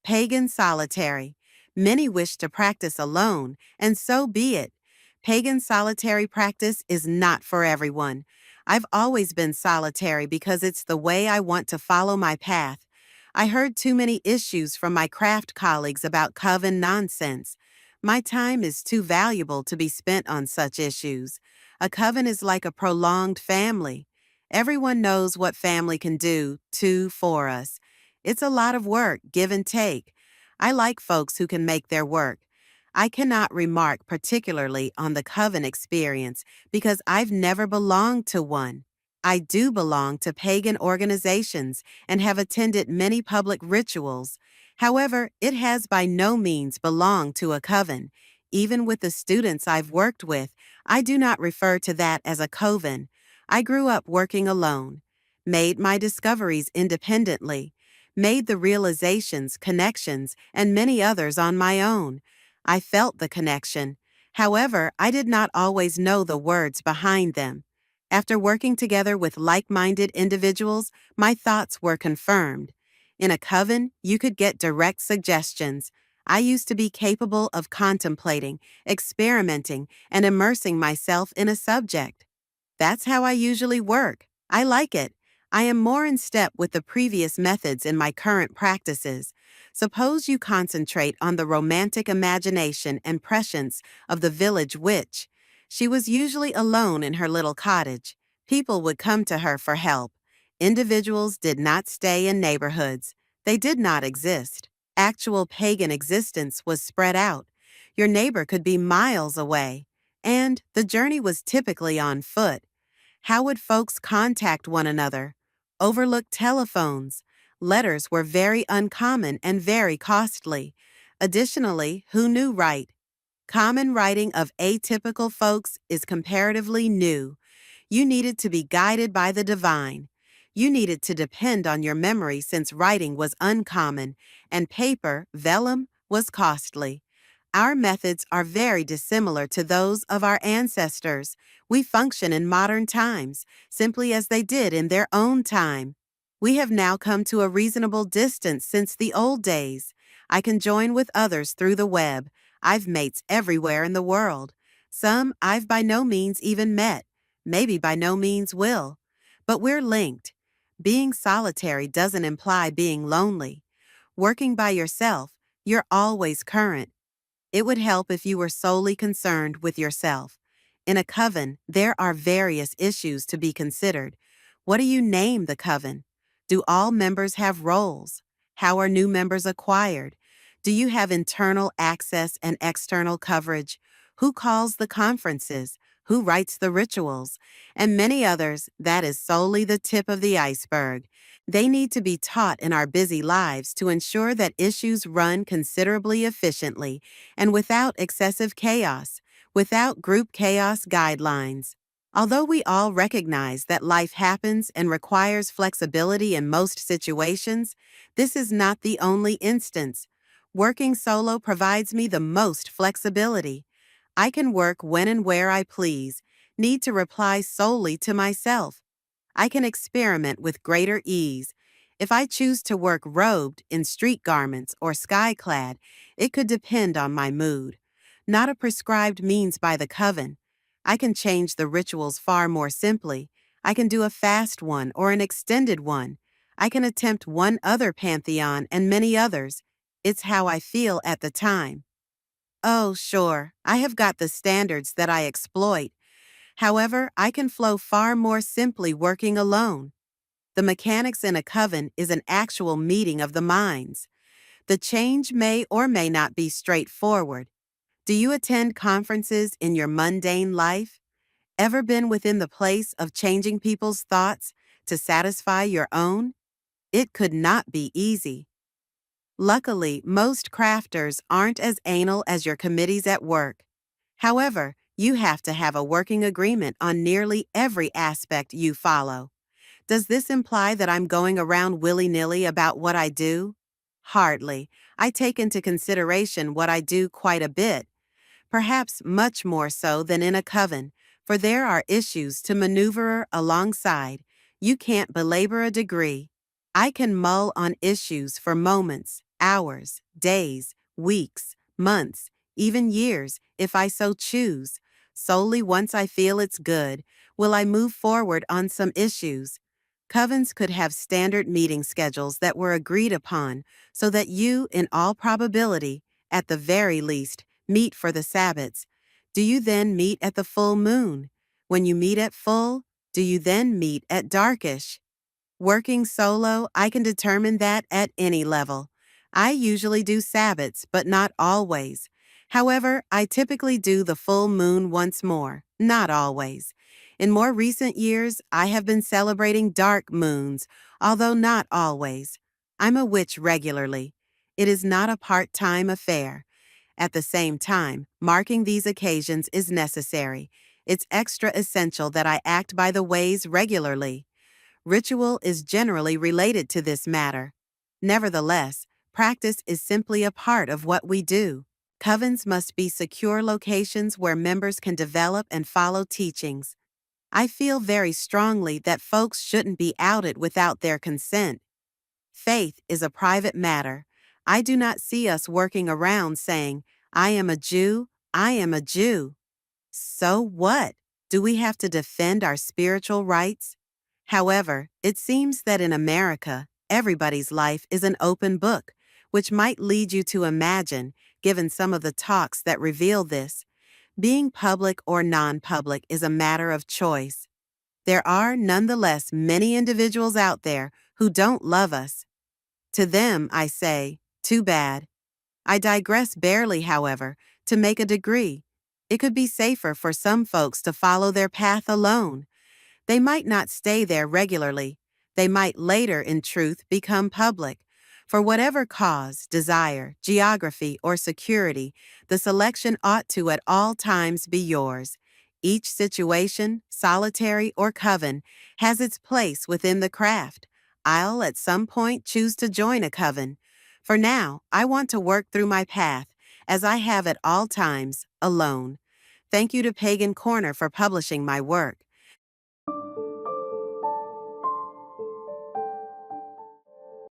Pagan solitary. Many wish to practice alone, and so be it. Pagan solitary practice is not for everyone. I've always been solitary because it's the way I want to follow my path. I heard too many issues from my craft colleagues about coven nonsense. My time is too valuable to be spent on such issues. A coven is like a prolonged family. Everyone knows what family can do for us. It's a lot of work, give and take. I like folks who can make their work. I cannot remark particularly on the coven experience because I've never belonged to one. I do belong to pagan organizations and have attended many public rituals. However, it has by no means belonged to a coven. Even with the students I've worked with, I do not refer to that as a coven. I grew up working alone, made my discoveries independently, made the realizations, connections, and many others on my own. I felt the connection. However, I did not always know the words behind them. After working together with like-minded individuals, my thoughts were confirmed. In a coven, you could get direct suggestions. I used to be capable of contemplating, experimenting, and immersing myself in a subject. That's how I usually work. I like it. I am more in step with the previous methods in my current practices. Suppose you concentrate on the romantic imagination and prescience of the village witch. She was usually alone in her little cottage. People would come to her for help. Individuals did not stay in neighborhoods. They did not exist. Actual pagan existence was spread out. Your neighbor could be miles away. And the journey was typically on foot. How would folks contact one another? Overlooked telephones. Letters were very uncommon and very costly. Additionally, who knew right? Common writing of atypical folks is comparatively new. You needed to be guided by the divine. You needed to depend on your memory since writing was uncommon, and paper, vellum, was costly. Our methods are very dissimilar to those of our ancestors. We function in modern times, simply as they did in their own time. We have now come to a reasonable distance since the old days. I can join with others through the web. I've mates everywhere in the world. Some I've by no means even met, maybe by no means will. But we're linked. Being solitary doesn't imply being lonely. Working by yourself, you're always current. It would help if you were solely concerned with yourself. In a coven, there are various issues to be considered. What do you name the coven? Do all members have roles? How are new members acquired? Do you have internal access and external coverage? Who calls the conferences? Who writes the rituals? And many others. That is solely the tip of the iceberg. They need to be taught in our busy lives to ensure that issues run considerably efficiently and without excessive chaos, without group chaos guidelines. Although we all recognize that life happens and requires flexibility in most situations, this is not the only instance. Working solo provides me the most flexibility. I can work when and where I please, need to reply solely to myself. I can experiment with greater ease. If I choose to work robed in street garments or sky-clad, it could depend on my mood. Not a prescribed means by the coven. I can change the rituals far more simply. I can do a fast one or an extended one. I can attempt one other pantheon and many others. It's how I feel at the time. Oh, sure, I have got the standards that I exploit. However, I can flow far more simply working alone. The mechanics in a coven is an actual meeting of the minds. The change may or may not be straightforward. Do you attend conferences in your mundane life? Ever been within the place of changing people's thoughts to satisfy your own? It could not be easy. Luckily, most crafters aren't as anal as your committees at work. However, you have to have a working agreement on nearly every aspect you follow. Does this imply that I'm going around willy-nilly about what I do? Hardly. I take into consideration what I do quite a bit. Perhaps much more so than in a coven, for there are issues to maneuver alongside. You can't belabor a degree. I can mull on issues for moments, hours, days, weeks, months, even years, if I so choose. Solely once I feel it's good, will I move forward on some issues. Covens could have standard meeting schedules that were agreed upon so that you, in all probability, at the very least, meet for the Sabbats. Do you then meet at the full moon? When you meet at full, do you then meet at darkish? Working solo, I can determine that at any level. I usually do Sabbats, but not always. However, I typically do the full moon once more, not always. In more recent years, I have been celebrating dark moons, although not always. I'm a witch regularly. It is not a part-time affair. At the same time, marking these occasions is necessary. It's extra essential that I act by the ways regularly. Ritual is generally related to this matter. Nevertheless, practice is simply a part of what we do. Covens must be secure locations where members can develop and follow teachings. I feel very strongly that folks shouldn't be outed without their consent. Faith is a private matter. I do not see us working around saying, I am a Jew, I am a Jew. So what? Do we have to defend our spiritual rights? However, it seems that in America, everybody's life is an open book, which might lead you to imagine, given some of the talks that reveal this, being public or non-public is a matter of choice. There are nonetheless many individuals out there who don't love us. To them, I say, too bad. I digress barely, however, to make a degree. It could be safer for some folks to follow their path alone. They might not stay there regularly. They might later, in truth, become public. For whatever cause, desire, geography, or security, the selection ought to at all times be yours. Each situation, solitary or coven, has its place within the craft. I'll at some point choose to join a coven. For now, I want to work through my path, as I have at all times, alone. Thank you to Pagan Corner for publishing my work.